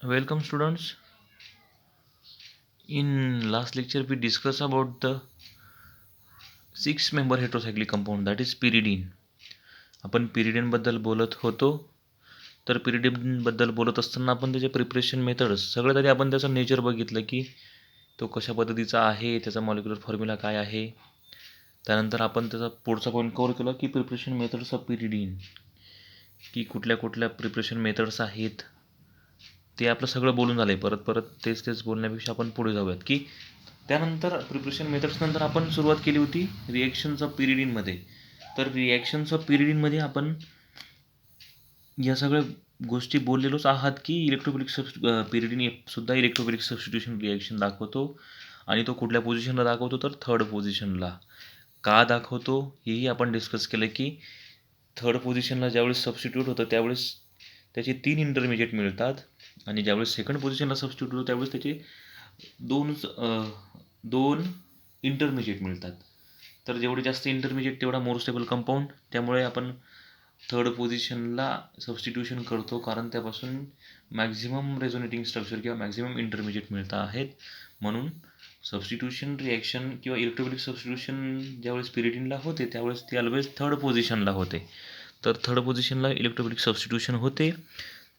Welcome students. In last lecture we discussed about the six member heterocyclic compound that is pyridine. आपण pyridine बद्दल बोलत होतो. तर pyridine बद्दल बोलत असताना आपण त्याचे प्रिपरेशन मेथड्स सगळ्यात आधी आपण त्याचं नेचर बघितलं की तो कशा पद्धतीचा आहे, त्याचा मॉलिक्युलर फॉर्म्युला काय आहे. त्यानंतर आपण त्याचा पुढचा पॉईंट कव्हर केला की प्रिपरेशन मेथड्स ऑफ pyridine, की कुठल्या कुठल्या प्रिपरेशन मेथड्स आहेत. ते आपलं सगळं बोलून झालं आहे. परत परत तेच बोलण्यापेक्षा आपण पुढे जाऊयात की त्यानंतर प्रिपरेशन मेथड्स नंतर आपण सुरुवात केली होती रिॲक्शन्स ऑफ पिरिडीनमध्ये. तर रिॲक्शन्स ऑफ पिरिडीनमध्ये आपण या सगळ्या गोष्टी बोललेलोच आहात की इलेक्ट्रोफिलिक पिरिडीन सुद्धा इलेक्ट्रोफिलिक सबस्टिट्यूशन रिॲक्शन दाखवतो आणि तो कुठल्या पोझिशनला दाखवतो तर थर्ड पोझिशनला. का दाखवतो हेही आपण डिस्कस केलं की थर्ड पोझिशनला ज्यावेळेस सबस्टिट्यूट होतं त्यावेळेस त्याचे 3 इंटरमिजिएट मिळतात आणि ज्यावेळेस सेकंड पोझिशनला सबस्टिट्यूट होतो त्यावेळेस त्याचे दोन इंटरमिजिएट मिळतात. तर जेवढे जास्त इंटरमिजिएट तेवढा मोर स्टेबल कंपाऊंड. त्यामुळे आपण थर्ड पोझिशनला सबस्टिट्यूशन करतो कारण त्यापासून मॅक्झिमम रेझोनेटिंग स्ट्रक्चर किंवा मॅक्झिमम इंटरमिजिएट मिळत आहेत. म्हणून सबस्टिट्यूशन रिॲक्शन किंवा इलेक्ट्रोफिलिक सबस्टिट्यूशन ज्यावेळेस पिरिडीनला होते त्यावेळेस ती ऑलवेज थर्ड पोझिशनला होते. तर थर्ड पोझिशनला इलेक्ट्रोफिलिक सबस्टिट्यूशन होते.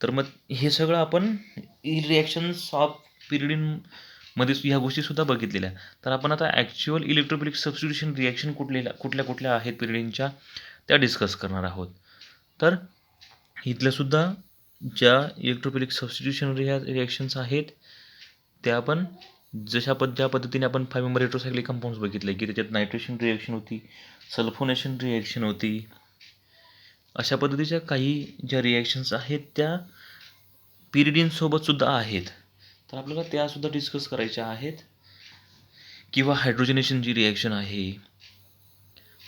तर मग हे सगळं आपण रिॲक्शन्स ऑफ पिरिडीनमध्ये ह्या गोष्टीसुद्धा बघितलेल्या. तर आपण आता ॲक्च्युअल इलेक्ट्रोफिलिक सबस्टिट्यूशन रिॲक्शन कुठल्या आहेत पिरिडीनच्या त्या डिस्कस करणार आहोत. तर इथल्यासुद्धा ज्या इलेक्ट्रोफिलिक सबस्टिट्यूशन रिॲक्शन्स आहेत त्या आपण ज्या पद्धतीने आपण 5 मेंबर हेटेरोसायक्लिक कंपाऊंड्स बघितले की त्याच्यात नायट्रेशन रिॲक्शन होती, सल्फोनेशन रिॲक्शन होती. अशा पद्धतीच्या काही ज्या रिॲक्शन्स आहेत त्या पिरिडीनसोबतसुद्धा आहेत. तर आपल्याला त्यासुद्धा डिस्कस करायच्या आहेत. किंवा हायड्रोजनेशन जी रिॲक्शन आहे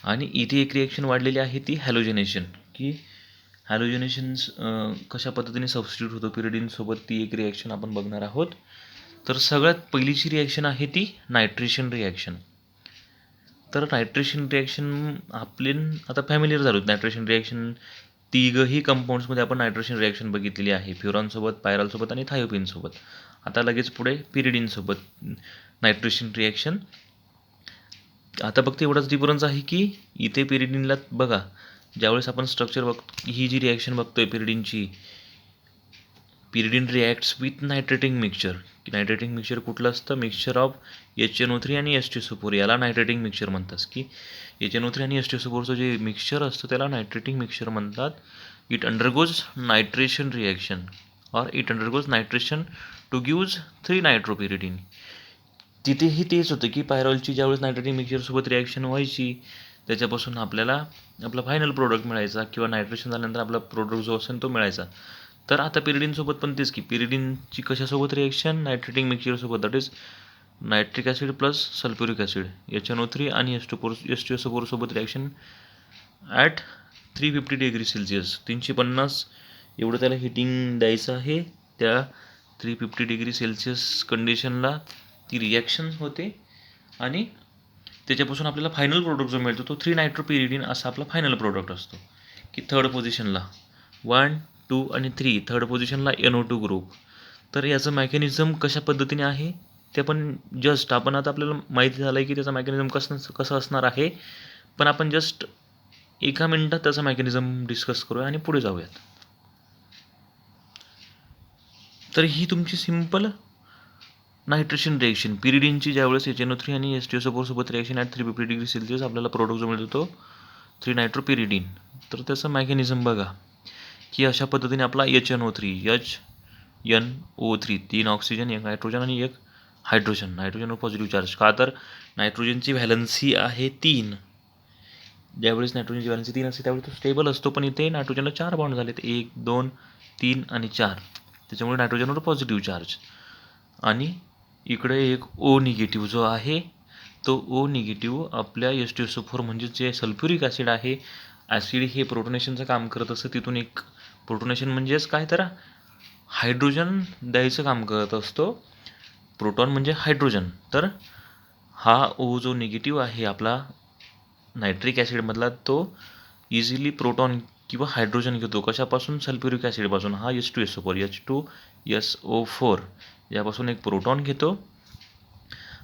आणि इथे एक रिॲक्शन वाढलेली आहे ती हॅलोजनेशन, की हॅलोजनेशन्स कशा पद्धतीने सबस्टिट्यूट होतो पिरिडीनसोबत ती एक रिॲक्शन आपण बघणार आहोत. तर सगळ्यात पहिलीची रिॲक्शन आहे ती नायट्रेशन रिॲक्शन. तर नायट्रेशन रिॲक्शन आपले आता फॅमिलियर झालो. नायट्रेशन रिॲक्शन तिघही कंपाऊंड्समध्ये आपण नायट्रेशन रिॲक्शन बघितलेली आहे, फ्युरॉनसोबत, पायरॉलसोबत आणि थायोपिनसोबत. आता लगेच पुढे पिरिडीनसोबत नायट्रेशन रिॲक्शन. आता फक्त एवढाच डिफरन्स आहे की इथे पिरिडीनला बघा ज्यावेळेस आपण स्ट्रक्चर ही जी रिॲक्शन बघतोय पिरिडीनची, पिरिडीन रिॲक्ट्स विथ नायट्रेटिंग मिक्सचर. की नायट्रेटिंग मिक्सचर कुठलं असतं? मिक्सचर ऑफ HNO3 आणि H2SO4. याला नायट्रेटिंग मिक्सचर म्हणतात. की HNO3 आणि H2SO4चं जे मिक्सचर असतं त्याला नायट्रेटिंग मिक्सचर म्हणतात. इट अंडरगोज नायट्रेशन रिॲक्शन और it undergoes nitration to gives 3 नायट्रोपिरिडीन. तिथेही तेच होतं की पायरॉलची ज्यावेळेस नायट्रेटिंग मिक्सचरसोबत रिॲक्शन व्हायची त्याच्यापासून आपल्याला आपला फायनल प्रोडक्ट मिळायचा किंवा नायट्रेशन झाल्यानंतर आपला प्रोडक्ट जो असेल तो मिळायचा. तर आता पिरिडीनसोबत पण तेच की पिरिडीनची कशासोबत रिॲक्शन? नायट्रेटिंग मिक्सचरसोबत, that is nitric acid plus sulphuric acid HNO3 आणि H2SO4 सोबत रिॲक्शन ॲट 350°C 350 एवढं त्याला हिटिंग द्यायचं आहे. त्या 350°C कंडिशनला ती रिॲक्शन होते आणि त्याच्यापासून आपल्याला फायनल प्रोडक्ट जो मिळतो तो 3 नायट्रोपिरिडीन असा आपला फायनल प्रोडक्ट असतो. की थर्ड पोझिशनला 1, 2 आणि 3 थर्ड पोझिशनला NO2 ग्रुप. तर याचं मेकॅनिझम कशा पद्धतीने आहे ते पण जस्ट आपण आता आपल्याला माहिती झालं आहे की त्याचं मेकॅनिझम कसं असणार आहे. पण आपण जस्ट एका मिनिटात त्याचा मेकॅनिझम डिस्कस करूया आणि पुढे जाऊयात. तर ही तुमची सिम्पल नायट्रेशन रिॲक्शन पिरिडीनची ज्यावेळेस HNO3 आणि H2SO4 सोबत रिॲक्शन ॲट 350°C आपल्याला प्रोडक्ट जो मिळतो तो 3 नायट्रोपिरिडीन. तर त्याचं मेकॅनिझम बघा की अशा पद्धतीने आपला HNO3 3 ऑक्सिजन, 1 नायट्रोजन आणि 1 हायड्रोजन. नायट्रोजनवर positive charge. का तर नायट्रोजनची व्हॅलन्सी आहे 3. ज्यावेळेस नायट्रोजनची व्हॅलन्सी 3 असते त्यावेळेस तो स्टेबल असतो. पण इथे नायट्रोजनला 4 बॉन्ड झालेत, 1, 2, 3 आणि 4. त्याच्यामुळे नायट्रोजनवर पॉझिटिव्ह चार्ज. आणि इकडे एक O निगेटिव्ह जो आहे तो O निगेटिव्ह आपल्या H2SO4 म्हणजे जे सल्फ्युरिक ॲसिड आहे. ॲसिड हे प्रोटोनेशनचं काम करत असतं. तिथून एक प्रोटोनेशन म्हणजेच काय तर हायड्रोजन द्यायचं काम करत असतो. प्रोटॉन म्हणजे हायड्रोजन. तर हा O जो निगेटिव्ह आहे आपला नायट्रिक ॲसिडमधला तो इझिली प्रोटॉन किंवा हायड्रोजन घेतो. कशापासून? सल्फ्युरिक ॲसिडपासून. हा H2SO4 H2SO4 यापासून एक प्रोटॉन घेतो.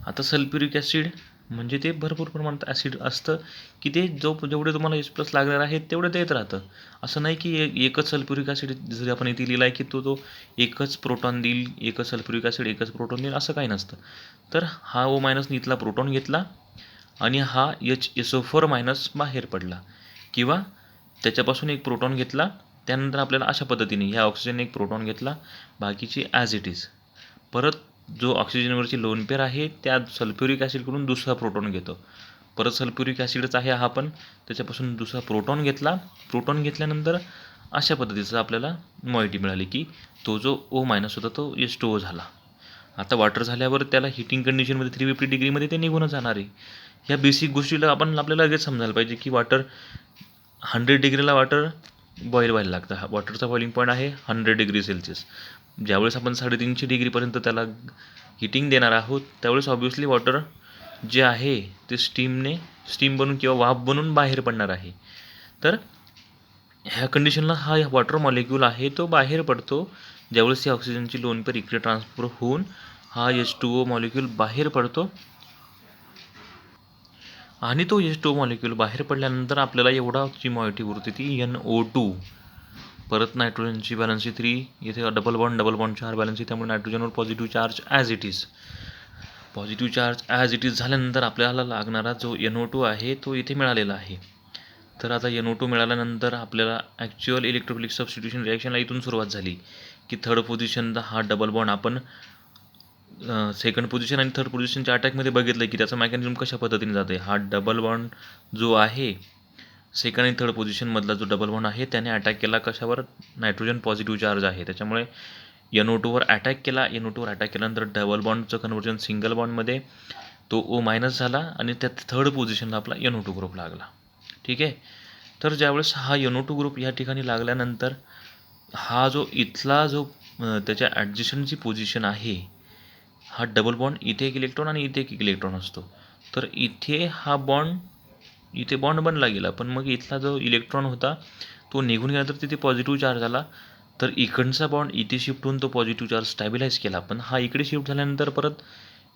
आता सल्फ्युरिक ॲसिड म्हणजे ते भरपूर प्रमाणात ॲसिड असतं की ते जेवढे तुम्हाला H+ लागणार आहे तेवढं देत राहतं. असं नाही की एकच सल्फ्युरिक ॲसिड जरी आपण इथे लिहिला आहे की तो एकच प्रोटॉन देईल, एकच सल्फ्युरिक ॲसिड एकच प्रोटॉन देईल, असं काही नसतं. तर हा O- इथला प्रोटॉन घेतला आणि हा HSO4- बाहेर पडला किंवा त्याच्यापासून एक प्रोटॉन घेतला. त्यानंतर आपल्याला अशा पद्धतीने ह्या ऑक्सिजन एक प्रोटॉन घेतला, बाकीची ॲज इट इज. परत जो ऑक्सिजनवरची लोन पेअर आहे त्या सल्फ्युरिक ॲसिडकडून दुसरा प्रोटॉन घेतो. परत सल्फ्युरिक ॲसिडच आहे हा पण, त्याच्यापासून दुसरा प्रोटॉन घेतला. प्रोटॉन घेतल्यानंतर अशा पद्धतीचं आपल्याला मॉइटी मिळाली की तो जो O- होता तो H2O झाला. आता वॉटर झाल्यावर त्याला हिटिंग कंडिशनमध्ये 350 डिग्रीमध्ये ते निघूनच जाणार आहे. ह्या बेसिक गोष्टीला आपल्याला लगेच समजायला पाहिजे की 100 डिग्रीला वॉटर बॉईल व्हायला लागतं. हा वॉटरचा बॉइलिंग पॉईंट आहे 100 डिग्री सेल्सिअस. ज्यावेळेस आपण 350 डिग्रीपर्यंत त्याला हिटिंग देणार आहोत त्यावेळेस ऑब्व्हियसली वॉटर जे आहे ते स्टीम बनून किंवा वाफ बनून बाहेर पडणार आहे. तर ह्या कंडिशनला हा वॉटर मॉलिक्यूल आहे तो बाहेर पडतो. ज्यावेळेस ही ऑक्सिजनची लोन पेअर इकडे ट्रान्सफर होऊन हा H2O मॉलिक्यूल बाहेर पडतो आणि तो H2O मॉलिक्यूल बाहेर पडल्यानंतर आपल्याला एवढा जी मॉइटी उरते ती NO2. परत नायट्रोजनची बॅलन्सी 3, इथे डबल बॉन्ड 4 बॅलन्सी, त्यामुळे नायट्रोजनवर positive charge as it is. Positive charge as it is झाल्यानंतर आपल्याला लागणारा जो NO2 आहे तो इथे मिळालेला आहे. तर आता NO2 मिळाल्यानंतर आपल्याला ॲक्च्युअल इलेक्ट्रोफिलिक सबस्टिट्यूशन रिॲक्शनला इथून सुरुवात झाली की थर्ड पोझिशनचा हा डबल बॉन्ड आपण सेकंड पोझिशन आणि थर्ड पोझिशनच्या अटॅकमध्ये बघितलं की त्याचं मेकॅनिझम कशा पद्धतीने जाते. हा डबल बॉन्ड जो आहे सेकंड आणि थर्ड पोझिशनमधला जो डबल बॉन्ड आहे त्याने अटॅक केला कशावर? नायट्रोजन पॉझिटिव्ह चार्ज आहे त्याच्यामुळे NO2वर अटॅक केला. NO2वर अटॅक केल्यानंतर डबल बॉन्डचं कन्व्हर्जन सिंगल बॉन्डमध्ये तो O- झाला आणि त्यात थर्ड पोझिशनला आपला NO2 ग्रुप लागला. ठीक आहे. तर ज्यावेळेस हा NO2 ग्रुप या ठिकाणी लागल्यानंतर हा जो इथला जो त्याच्या ॲडजस्टंटची पोझिशन आहे, हा डबल बॉन्ड इथे एक इलेक्ट्रॉन आणि इथे एक इलेक्ट्रॉन असतो. तर इथे हा बॉन्ड इथे बॉन्ड बनला गेला, पण मग इथला जो इलेक्ट्रॉन होता तो निघून गेला तर तिथे पॉझिटिव्ह चार्ज आला. तर इकडचा बॉन्ड इथे शिफ्ट होऊन तो पॉझिटिव्ह चार्ज स्टॅबिलाईज केला. पण हा इकडे शिफ्ट झाल्यानंतर परत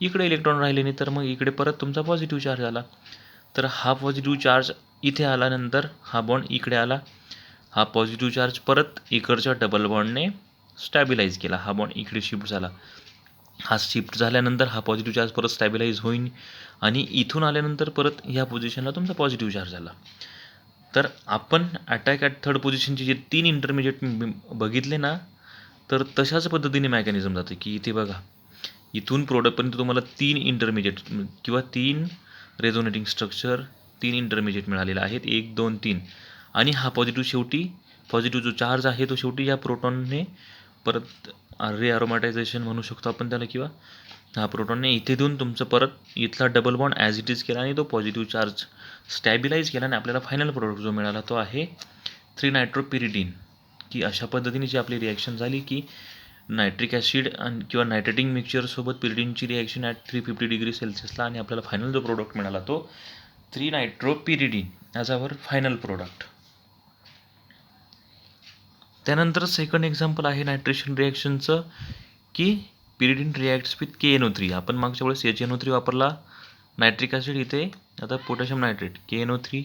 इकडे इलेक्ट्रॉन राहिले नाही, तर मग इकडे परत तुमचा पॉझिटिव्ह चार्ज आला. तर हा पॉझिटिव्ह चार्ज इथे आल्यानंतर हा बॉन्ड इकडे आला. हा पॉझिटिव्ह चार्ज परत इकडच्या डबल बॉन्डने स्टॅबिलाईज केला. हा बॉन्ड इकडे शिफ्ट झाला. हा शिफ्ट झाल्यानंतर हा पॉझिटिव्ह चार्ज परत स्टॅबिलाईज होईल आणि इथून आल्यानंतर परत ह्या पोझिशनला तुमचा पॉझिटिव्ह चार्ज झाला. तर आपण अटॅक ॲट थर्ड पोझिशनचे जे 3 इंटरमिजिएट बघितले ना, तर तशाच पद्धतीने मेकॅनिझम जाते की इथे बघा, इथून प्रोडक्टपर्यंत तुम्हाला 3 इंटरमिजिएट किंवा 3 रेझोनेटिंग स्ट्रक्चर, 3 इंटरमिजिएट मिळालेले आहेत, 1, 2, 3. आणि हा पॉझिटिव्ह जो चार्ज आहे तो शेवटी या प्रोटॉनने परत रिॲरोमॅटायझेशन म्हणू शकतो आपण त्याला, किंवा हा प्रोटॉनने इथे देऊन तुमचं परत इथला double bond as it is केला आणि तो पॉझिटिव्ह चार्ज स्टॅबिलाईज केला आणि आपल्याला फायनल प्रोडक्ट जो मिळाला तो आहे 3-नायट्रोपिरिडीन. की अशा पद्धतीने जी आपली रिॲक्शन झाली की नायट्रिक ॲसिड आणि किंवा नायट्रेटिंग मिक्सचरसोबत पिरिडीनची रिॲक्शन ॲट 350 डिग्री सेल्सिअसला आणि आपल्याला फायनल जो प्रोडक्ट मिळाला तो 3-नायट्रोपिरिडीन ॲज अवर फायनल प्रोडक्ट. त्यानंतर सेकंड एक्झाम्पल आहे नायट्रेशन रिॲक्शनचं की पिरिडीन रिॲक्ट्स विथ KNO3. आपण मागच्या वेळेस HNO3 वापरला, नायट्रिक ॲसिड, इथे आता potassium nitrate KNO3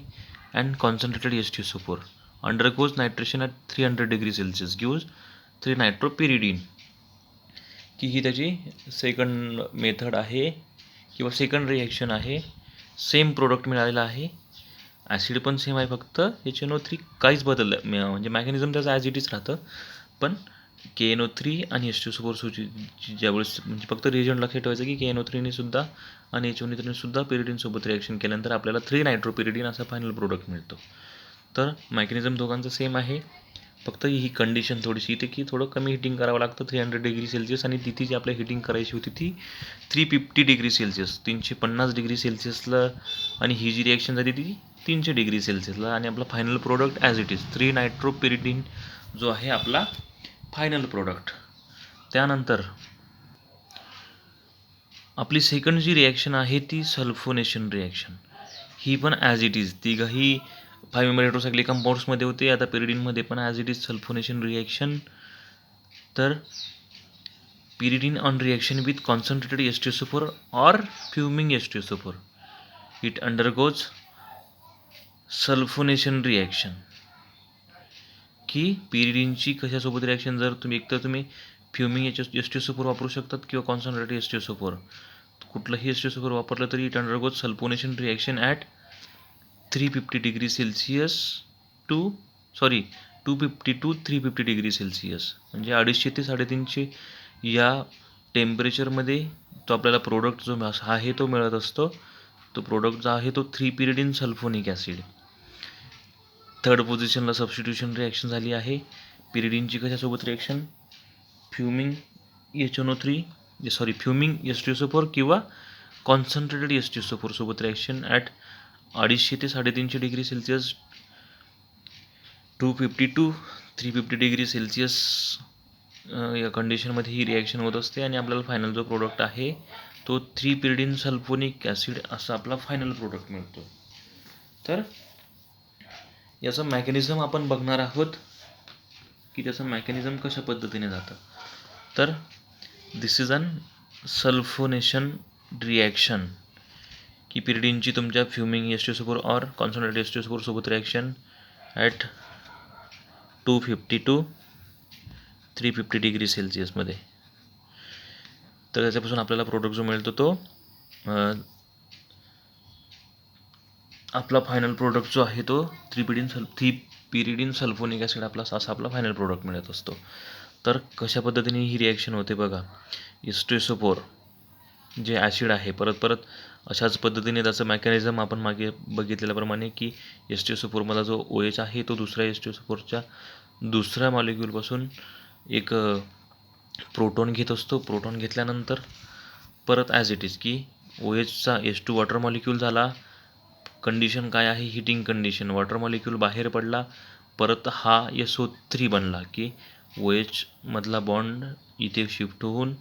and concentrated H2SO4 undergoes nitration at 300 degree Celsius gives 3-नायट्रोपिरिडीन. की ही त्याची सेकंड मेथड आहे किंवा सेकंड रिॲक्शन आहे. सेम प्रोडक्ट मिळालेला आहे, ॲसिड पण सेम आहे, फक्त HNO3 काहीच बदललं म्हणजे मेकॅनिझम त्याचं ॲज इट इज राहतं. पण KNO3 आणि H2SO4 ज्यावेळेस म्हणजे फक्त रिएजंट लक्षात ठेवायचं की KNO3ने सुद्धा आणि HNO3ने सुद्धा पिरिडीनसोबत रिॲक्शन केल्यानंतर आपल्याला 3-नायट्रोपिरिडीन असा फायनल प्रोडक्ट मिळतो. तर मेकॅनिझम दोघांचं सेम आहे, फक्त ही कंडिशन थोडीशी इथे की थोडं कमी हिटिंग करावं लागतं 300 डिग्री सेल्सिअस, आणि तिथे जी आपल्या हिटिंग करायची होती ती 350 डिग्री सेल्सिअस 350 डिग्री सेल्सिअसला, आणि ही जी रिॲक्शन झाली ती 300 डिग्री सेल्सिअसला, आणि आपला final product as it is 3-नायट्रोपिरिडीन जो आहे आपला फायनल प्रोडक्ट. त्यानंतर आपली सेकंड जी रिॲक्शन आहे ती सल्फोनेशन रिॲक्शन. ही पण ॲज इट इज तिघंही 5 मेंबर हेटेरोसायक्लिक कंपाऊंड्समध्ये होते. आता पिरिडीनमध्ये पण as it is sulphonation reaction. तर pyridine on reaction with concentrated H2SO4 or fuming H2SO4, it undergoes sulfonation reaction. की पिरिडीनची कशासोबत रिॲक्शन, जर तुम्ही एकतर तुम्ही फ्युमिंग H2SO4 वापरू शकतात किंवा कॉन्सन्ट्रेटेड H2SO4, कुठलंही H2SO4 वापरलं तरी it undergoes sulphonation reaction at 350 degree Celsius to 250 to 350 degree Celsius, म्हणजे 250 ते 350 या टेम्परेचरमध्ये तो आपल्याला प्रोडक्ट जो आहे तो मिळत असतो. तो प्रोडक्ट जो आहे तो 3-पिरिडीन सल्फोनिक ॲसिड. थर्ड पोझिशनला सबस्टिट्यूशन रिॲक्शन झाली आहे. पिरिडीनची कशासोबत रिॲक्शन, फ्युमिंग फ्युमिंग H2SO4 किंवा कॉन्सन्ट्रेटेड H2SO4 सोबत रिॲक्शन ॲट 250 ते 350 degree Celsius, 250 to 350 degree Celsius या कंडिशनमध्ये ही रिॲक्शन होत असते आणि आपल्याला फायनल जो प्रोडक्ट आहे तो 3-पिरिडीन सल्फोनिक ॲसिड असा आपला फायनल प्रोडक्ट मिळतो. तर याचं मेकॅनिझम आपण बघणार आहोत की त्याचं मेकॅनिझम कशा पद्धतीने जातं. तर दिस इज अन सल्फोनेशन रिॲक्शन की पिरिडीनची तुमच्या फ्युमिंग H2SO4 और कॉन्सन्ट्रेटेड H2SO4 सोबत रिॲक्शन ॲट 250 to 350 डिग्री सेल्सिअसमध्ये. तर त्याच्यापासून आपल्याला प्रोडक्ट जो मिळतो तो आपला फायनल प्रोडक्ट जो आहे तो 3-पिरिडीन सल्फोनिक ॲसिड असा आपला फायनल प्रोडक्ट मिळत असतो. तर कशा पद्धतीने ही रिॲक्शन होते बघा. H2SO4 जे ॲसिड आहे परत अशाच पद्धतीने त्याचं मेकॅनिझम आपण मागे बघितलेल्याप्रमाणे की H2SO4 मधला जो OH आहे तो दुसऱ्या H2SO4च्या दुसऱ्या मॉलिक्यूलपासून एक प्रोटॉन घेत असतो. प्रोटॉन घेतल्यानंतर परत ॲज इट इज की OHचा H2 वॉटर मॉलिक्यूल झाला. कंडिशन काय आहे, हिटिंग कंडिशन, वॉटर मॉलिक्यूल बाहेर पडला. परत हा SO3 बनला की OH मधला बॉन्ड इथे शिफ्ट होऊन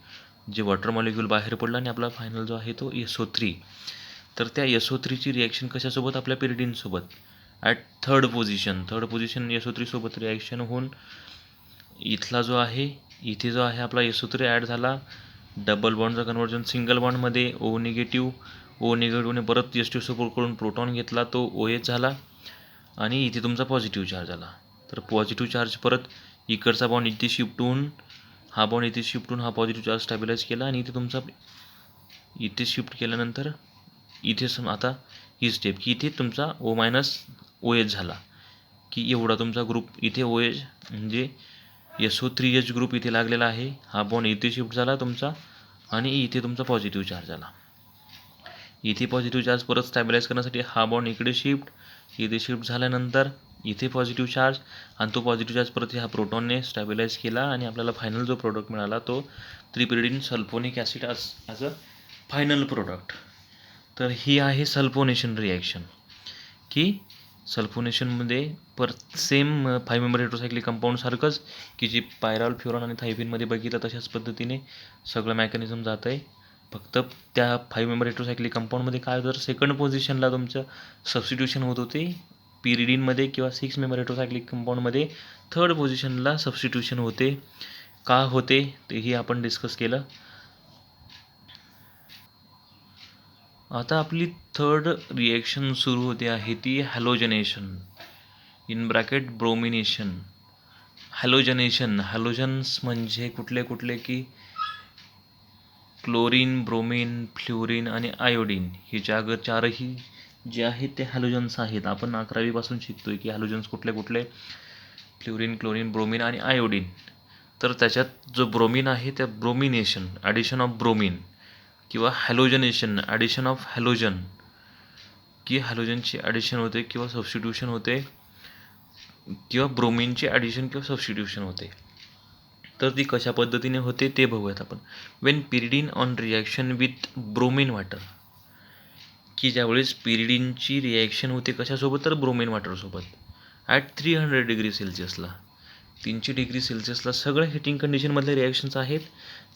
जे वॉटर मॉलिक्यूल बाहेर पडला आणि आपला फायनल जो आहे तो SO3. तर त्या SO3ची रिॲक्शन कशासोबत, आपल्या पिरिडीनसोबत ॲट थर्ड पोझिशन SO3 सोबत रिॲक्शन होऊन इथला जो आहे इथे जो आहे आपला SO3 ॲड झाला. डबल बॉन्डचा कन्व्हर्जन सिंगल बॉन्डमध्ये O निगेटिव्हने परत H2SO4 कडून प्रोटॉन घेतला, तो OH झाला आणि इथे तुमचा पॉझिटिव्ह चार्ज आला. तर पॉझिटिव्ह चार्ज परत इकडचा बॉन्ड इथे शिफ्ट होऊन हा बॉन्ड इथे शिफ्ट होऊन हा पॉझिटिव्ह चार्ज स्टॅबिलाइज केला आणि इथे तुमचा इथे शिफ्ट केल्यानंतर इथे आता ही स्टेप की इथे तुमचा O-OH झाला की एवढा तुमचा ग्रुप इथे OH म्हणजे SO3H ग्रुप इथे लागलेला आहे. हा बॉन्ड इथे शिफ्ट झाला तुमचा आणि इथे तुमचा पॉझिटिव्ह चार्ज आला. इथे पॉझिटिव्ह चार्ज परत स्टॅबिलाइज करण्यासाठी हा बॉन्ड इकडे शिफ्ट, इथे शिफ्ट झाल्यानंतर इथे पॉझिटिव्ह चार्ज आणि तो पॉझिटिव्ह चार्ज परत ह्या प्रोटॉनने स्टॅबिलाइज केला आणि आपल्याला फायनल जो प्रोडक्ट मिळाला तो 3-पिरिडीन sulphonic acid as a final product. तर ही आहे सल्फोनेशन रिॲक्शन की सल्फोनेशनमध्ये परत सेम 5 मेंबर हेटेरोसायक्लिक कंपाऊंड सारखंच की जे पायराल, फ्युरॉन आणि थायफिनमध्ये बघितलं तशाच पद्धतीने सगळं मेकॅनिझम जात आहे. फक्त त्या 5 मेंबर हेटेरोसायक्लिक कंपाऊंडमध्ये काय जर सेकंड पोझिशनला तुमचं सबस्टिट्यूशन होत होते पिरिडीनमध्ये किंवा 6 मेंबर हेटेरोसायक्लिक कंपाऊंडमध्ये थर्ड पोझिशनला सबस्टिट्यूशन होते. का होते तेही आपण डिस्कस केलं. आता आपली थर्ड रिॲक्शन सुरू होते आहे ती हॅलोजनेशन इन ब्रॅकेट ब्रोमिनेशन. हॅलोजन्स म्हणजे कुठले की क्लोरीन, ब्रोमिन, फ्ल्युरिन आणि आयोडीन हे चारही जे आहेत ते हॅलोजन्स आहेत. आपण 11वीपासून शिकतोय की हॅलोजन्स कुठले फ्ल्युरिन, क्लोरीन, ब्रोमिन आणि आयोडीन. तर त्याच्यात जो ब्रोमिन आहे त्या ब्रोमिनेशन ॲडिशन ऑफ ब्रोमिन किंवा हॅलोजनेशन ॲडिशन ऑफ हॅलोजन की हॅलोजनची ॲडिशन होते किंवा सबस्टिट्यूशन होते किंवा ब्रोमिनची ॲडिशन किंवा सबस्टिट्यूशन होते. तर ती कशा पद्धतीने होते ते बघूयात आपण. Wien pyridine on reaction with bromine water की ज्यावेळेस पिरिडीनची रिॲक्शन होते कशासोबत, तर ब्रोमिन वॉटरसोबत ॲट 300 डिग्री सेल्सिअसला. 300 डिग्री सेल्सिअसला सगळ्या हिटिंग कंडिशनमधले रिॲक्शन्स आहेत.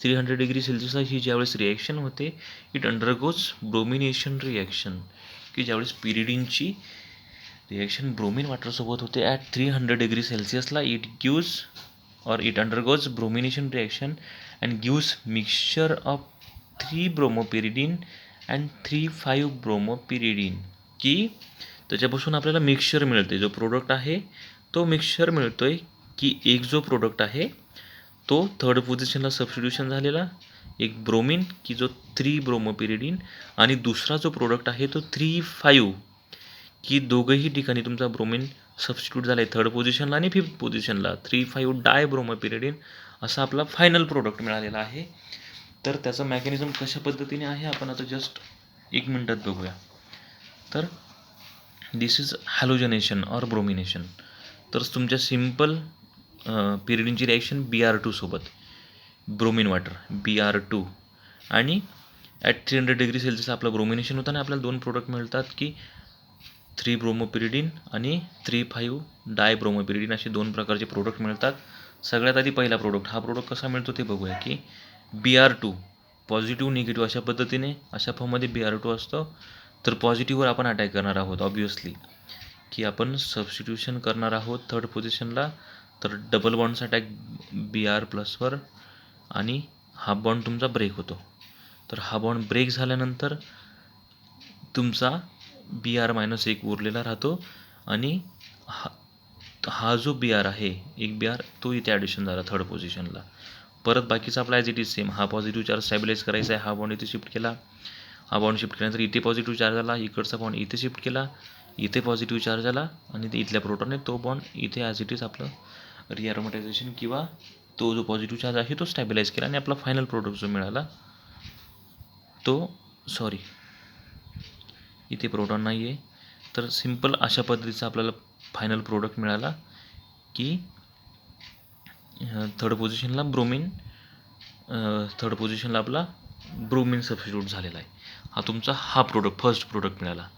300 डिग्री सेल्सिअसला ही ज्यावेळेस रिॲक्शन होते इट अंडरगोज ब्रोमिनेशन रिॲक्शन की ज्यावेळेस पिरिडीनची रिॲक्शन ब्रोमीन वॉटरसोबत होते ॲट 300 डिग्री सेल्सिअसला. It gives or it undergoes bromination reaction and gives mixture of 3-bromopyridine and 3,5-bromopyridine. की त्याच्यापासून आपल्याला मिक्सचर मिळते. जो प्रोडक्ट आहे तो मिक्सचर मिळतोय की एक जो प्रोडक्ट आहे तो थर्ड पोझिशनला सबस्टिट्यूशन झालेला, एक ब्रोमिन की जो 3-ब्रोमोपिरिडिन, आणि दुसरा जो प्रोडक्ट आहे तो 3,5 की दोघंही ठिकाणी तुमचा ब्रोमिन सबस्टिट्यूट झाला आहे थर्ड पोझिशनला आणि फिफ्थ पोझिशनला. 3,5 डायब्रोमोपिरिडिन असा आपला फायनल प्रोडक्ट मिळालेला आहे. तर त्याचं मेकॅनिझम कशा पद्धतीने आहे आपण आता जस्ट 1 मिनिटात बघूया. तर दिस इज हॅलोजनेशन ऑर ब्रोमिनेशन. तर तुमच्या सिम्पल पिरिडिनची रिॲक्शन Br2 सोबत ब्रोमिन वॉटर Br2 आणि ॲट 300 डिग्री सेल्सिअस आपलं ब्रोमिनेशन होतं आणि आपल्याला 2 प्रोडक्ट मिळतात की 3-ब्रोमोपिरिडिन आणि 3,5 डायब्रोमोपिरिडिन असे 2 प्रकारचे प्रोडक्ट मिळतात. सगळ्यात आधी पहिला प्रोडक्ट, हा प्रोडक्ट कसा मिळतो ते बघूया की Br2 पॉझिटिव्ह निगेटिव्ह अशा पद्धतीने अशा फॉर्ममध्ये Br2 असतो. तर पॉझिटिव्हवर आपण अटॅक करणार आहोत ऑब्वियसली, की आपण सबस्टिट्यूशन करणार आहोत थर्ड पोझिशनला. तर डबल बॉन्डचा अटॅक Br+वर आणि हा बॉन्ड तुमचा ब्रेक होतो. तर हा बॉन्ड ब्रेक झाल्यानंतर तुमचा Br-1 उरलेला राहतो आणि हा जो Br आहे एक Br तो इथे ॲडिशन झाला थर्ड पोझिशनला. परत बाकीचा आपला ॲज इट इज सेम, हा पॉझिटिव्ह चार्ज स्टॅबिलाइज करायचा आहे, हा बॉन्ड इथे शिफ्ट केला, हा बॉन्ड शिफ्ट केल्यानंतर इथे पॉझिटिव्ह चार्ज आला, इकडचा बॉन्ड इथे शिफ्ट केला, इथे पॉझिटिव्ह चार्ज आला आणि ते इथल्या प्रोटॉनने तो बॉन्ड इथे ॲज इट इज आपलं रिॲरोमॅटायझेशन किंवा तो जो पॉझिटिव्ह चार्ज आहे तो स्टॅबिलाइज केला आणि आपला फायनल प्रोडक्ट जो मिळाला तो इथे प्रोटॉन नाही आहे. तर सिम्पल अशा पद्धतीचा आपल्याला फायनल प्रोडक्ट मिळाला की थर्ड पोझिशनला आपला ब्रोमिन सबस्टिट्यूट झालेला आहे. हा तुमचा फर्स्ट प्रोडक्ट मिळाला.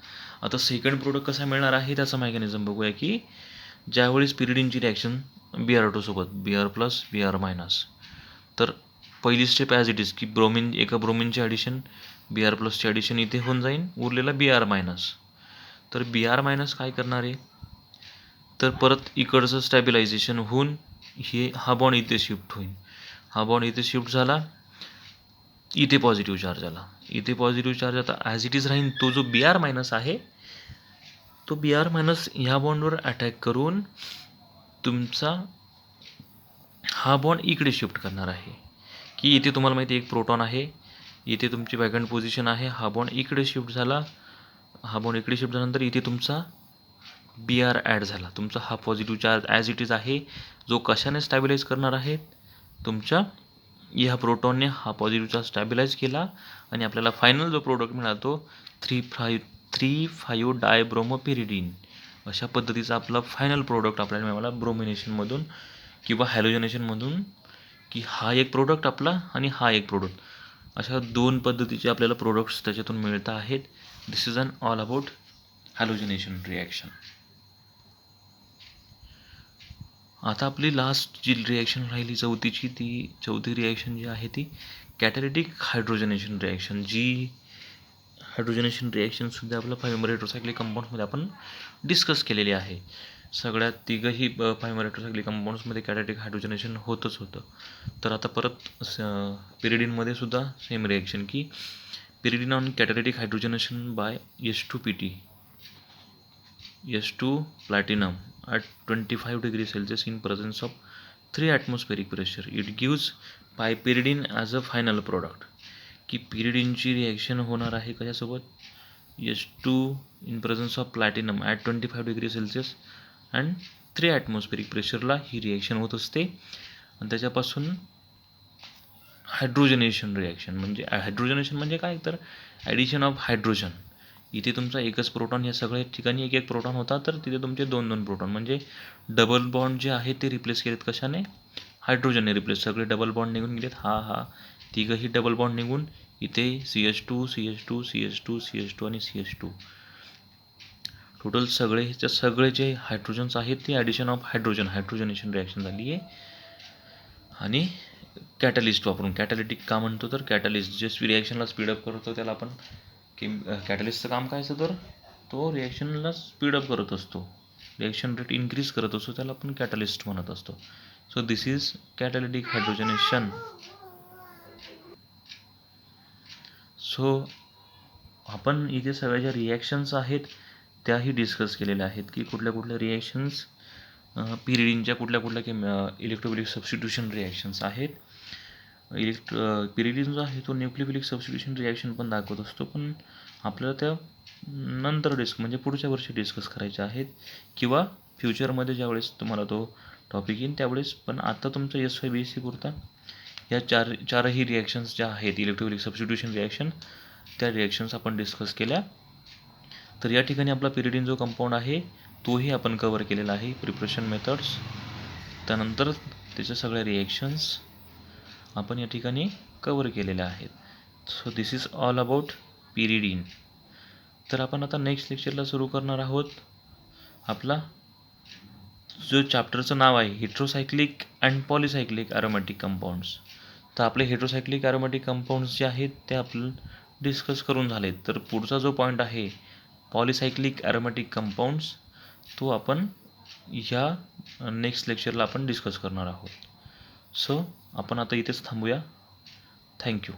आता सेकंड प्रोडक्ट कसा मिळणार आहे त्याचा मेकॅनिझम बघूया की ज्यावेळेस पिरिडिनची रिॲक्शन Br2 सोबत Br+, Br-. तर पहिली स्टेप ॲज इट इज की एका ब्रोमिनची ॲडिशन Br+ची ॲडिशन इथे होऊन जाईल, उरलेला Br-. तर Br- काय करणार आहे तर परत इकडचं स्टॅबिलायझेशन होऊन हा बॉन्ड इथे शिफ्ट होईल, हा बॉन्ड इथे शिफ्ट झाला, इथे पॉझिटिव्ह चार्ज आला, इथे पॉझिटिव्ह चार्ज आता ॲज इट इज राहील. तो जो Br- आहे तो Br- ह्या बॉन्डवर अटॅक करून तुमचा हा बॉन्ड इकडे शिफ्ट करणार आहे की इथे तुम्हाला माहिती आहे एक प्रोटॉन आहे, इथे तुमची वॅकंट पोझिशन आहे, हा बॉन्ड इकडे शिफ्ट झाला, हा बॉन्ड इकडे शिफ्ट झाल्यानंतर इथे तुमचा Br ॲड झाला. तुमचा हा positive charge as it is आहे जो कशाने स्टॅबिलाइज करणार आहे तुमच्या ह्या प्रोटॉनने हा पॉझिटिव्ह चार्ज स्टॅबिलाइज केला आणि आपल्याला फायनल जो प्रोडक्ट मिळाला तो 3,5 डायब्रोमोपिरिडिन. अशा पद्धतीचा आपला फायनल प्रोडक्ट आपल्याला मिळाला ब्रोमिनेशनमधून किंवा हॅलोजनेशनमधून, की हा एक प्रोडक्ट आपला आणि हा एक प्रोडक्ट. अशा 2 पद्धतीचे आपल्याला प्रोडक्ट्स त्याच्यातून मिळत आहेत. दिस इज ऑल अबाउट हॅलोजनेशन रिॲक्शन. आता आपली लास्ट जी रिॲक्शन राहिली चौथी रिॲक्शन जी आहे ती कॅटॅलिटिक हायड्रोजनेशन रिॲक्शन. जी हायड्रोजनेशन रिॲक्शनसुद्धा आपल्या 5 हेटेरोसायक्लिक कंपाऊंड्समध्ये आपण डिस्कस केलेली आहे. सगळ्यात तिघंही 5 हेटेरोसायक्लिक कंपाऊंड्समध्ये कॅटॅलिटिक हायड्रोजनेशन होतच होतं. तर आता परत पिरिडिनमध्ये सुद्धा सेम रिॲक्शन की pyridine on catalytic hydrogenation by H2PT H2 platinum at 25 degree Celsius in presence of 3 atmospheric pressure. It gives pyridine as a final product. की पिरिडिनची रिॲक्शन होणार आहे कशासोबत H2 in presence of platinum at 25 degree Celsius and 3 atmospheric प्रेशरला ही reaction होत असते आणि त्याच्यापासून हायड्रोजनेशन रिॲक्शन म्हणजे काय तर ॲडिशन ऑफ हायड्रोजन. इथे तुमचा एकच प्रोटॉन, या सगळ्या ठिकाणी एक प्रोटॉन होता तर तिथे तुमचे 2 प्रोटॉन म्हणजे डबल बॉन्ड जे आहे ते रिप्लेस केलेत कशाने, हायड्रोजनने रिप्लेस. सगळे डबल बॉन्ड निघून गेलेत, तिघंही डबल बॉन्ड निघून इथे CH2 CH2 CH2 CH2 आणि CH2 टोटल सगळे जे हायड्रोजन्स आहेत ते ॲडिशन ऑफ हायड्रोजनेशन रिॲक्शन झाली आहे. आणि कॅटलिस्ट वापरून, कॅटॅलिटिक का म्हणतो तर कॅटलिस्ट जे रिॲक्शनला स्पीडअप करतो त्याला आपण कॅटलिस्टचं काम काय असतं तर तो रिॲक्शनला स्पीडअप करत असतो, रिॲक्शन रेट इन्क्रीज करत असतो, त्याला आपण कॅटलिस्ट म्हणत असतो. So this is catalytic hydrogenation. So आपण इथे सगळ्या ज्या रिॲक्शन्स आहेत त्याही डिस्कस केलेल्या आहेत की कुठल्या कुठल्या रिॲक्शन्स पिरिडीनच्या कुठल्या कुठल्या इलेक्ट्रोफिलिक सबस्टिट्यूशन रिॲक्शन्स आहेत. पिरिडीन जो आहे तो न्यूक्लियोफिलिक सबस्टिट्यूशन रिॲक्शन पण दाखवत असतो, पण आपल्याला त्या नंतर म्हणजे पुढच्या वर्षी डिस्कस करायच्या आहेत किंवा फ्युचरमध्ये ज्यावेळेस तुम्हाला तो टॉपिक येईल त्यावेळेस. पण आता तुमचं SY BSc पुरता या चारही रिॲक्शन्स ज्या आहेत इलेक्ट्रोफिलिक सबस्टिट्यूशन रिॲक्शन, त्या रिॲक्शन्स आपण डिस्कस केल्या. तर या ठिकाणी आपला पिरिडीन जो कंपाऊंड आहे तोही आपण कवर केलेला आहे, प्रिपरेशन मेथड्स, त्यानंतर त्याच्या सगळ्या रिॲक्शन्स आपण या ठिकाणी कवर केलेल्या आहेत. So this is all about pyridine. तर आपण आता नेक्स्ट लेक्चरला सुरू करणार आहोत. आपला जो चॅप्टरचं नाव आहे हेट्रोसायक्लिक अँड पॉलिसायक्लिक ॲरोमॅटिक कंपाऊंड्स. तर आपले हेट्रोसायक्लिक ॲरोमॅटिक कंपाऊंड्स जे आहेत ते आपलं डिस्कस करून झालेत. तर पुढचा जो पॉईंट आहे पॉलिसायक्लिक ॲरोमॅटिक कंपाऊंड्स, तो आपण ह्या नेक्स्ट लेक्चरला आपण डिस्कस करणार आहोत. सो आपण आता इथेच थांबूया. थँक्यू.